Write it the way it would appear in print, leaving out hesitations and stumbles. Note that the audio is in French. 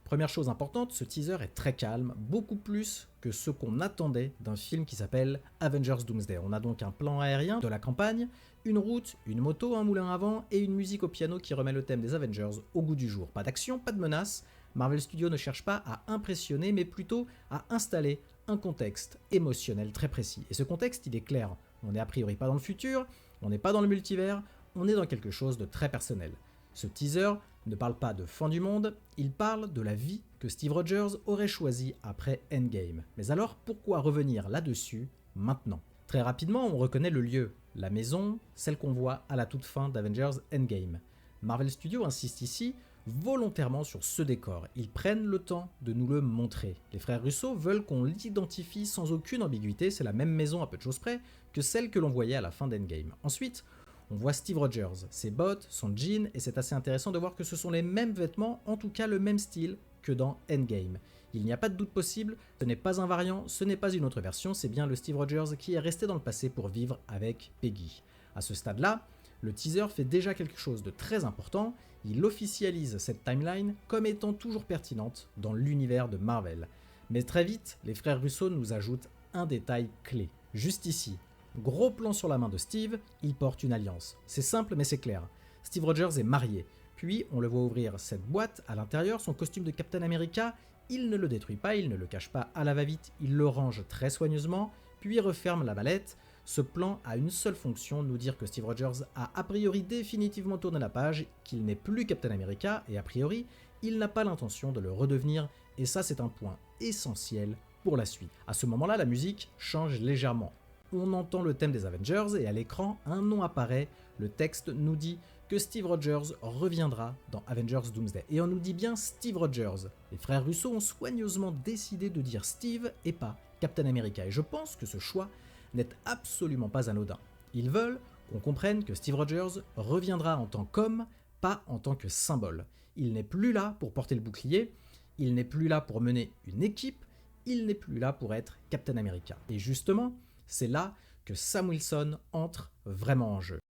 Première chose importante, ce teaser est très calme, beaucoup plus que ce qu'on attendait d'un film qui s'appelle Avengers Doomsday. On a donc un plan aérien de la campagne, une route, une moto, un moulin à vent et une musique au piano qui remet le thème des Avengers au goût du jour. Pas d'action, pas de menace, Marvel Studios ne cherche pas à impressionner mais plutôt à installer un contexte émotionnel très précis. Et ce contexte, il est clair. On n'est a priori pas dans le futur, on n'est pas dans le multivers, on est dans quelque chose de très personnel. Ce teaser ne parle pas de fin du monde, il parle de la vie que Steve Rogers aurait choisie après Endgame. Mais alors pourquoi revenir là-dessus maintenant? Très rapidement, on reconnaît le lieu, la maison, celle qu'on voit à la toute fin d'Avengers Endgame. Marvel Studios insiste ici volontairement sur ce décor, ils prennent le temps de nous le montrer. Les frères Russo veulent qu'on l'identifie sans aucune ambiguïté, c'est la même maison à peu de choses près que celle que l'on voyait à la fin d'Endgame. Ensuite, on voit Steve Rogers, ses bottes, son jean, et c'est assez intéressant de voir que ce sont les mêmes vêtements, en tout cas le même style que dans Endgame. Il n'y a pas de doute possible, ce n'est pas un variant, ce n'est pas une autre version, c'est bien le Steve Rogers qui est resté dans le passé pour vivre avec Peggy. À ce stade-là, le teaser fait déjà quelque chose de très important, il officialise cette timeline comme étant toujours pertinente dans l'univers de Marvel. Mais très vite, les frères Russo nous ajoutent un détail clé. Juste ici, gros plan sur la main de Steve, il porte une alliance. C'est simple mais c'est clair. Steve Rogers est marié. Puis on le voit ouvrir cette boîte, à l'intérieur, son costume de Captain America, il ne le détruit pas, il ne le cache pas à la va-vite, il le range très soigneusement, puis referme la mallette. Ce plan a une seule fonction, nous dire que Steve Rogers a priori définitivement tourné la page, qu'il n'est plus Captain America, et a priori, il n'a pas l'intention de le redevenir, et ça c'est un point essentiel pour la suite. À ce moment-là, la musique change légèrement. On entend le thème des Avengers, et à l'écran, un nom apparaît, le texte nous dit que Steve Rogers reviendra dans Avengers Doomsday. Et on nous dit bien Steve Rogers. Les frères Russo ont soigneusement décidé de dire Steve et pas Captain America, et je pense que ce choix n'est absolument pas anodin. Ils veulent qu'on comprenne que Steve Rogers reviendra en tant qu'homme, pas en tant que symbole. Il n'est plus là pour porter le bouclier, il n'est plus là pour mener une équipe, il n'est plus là pour être Captain America. Et justement, c'est là que Sam Wilson entre vraiment en jeu.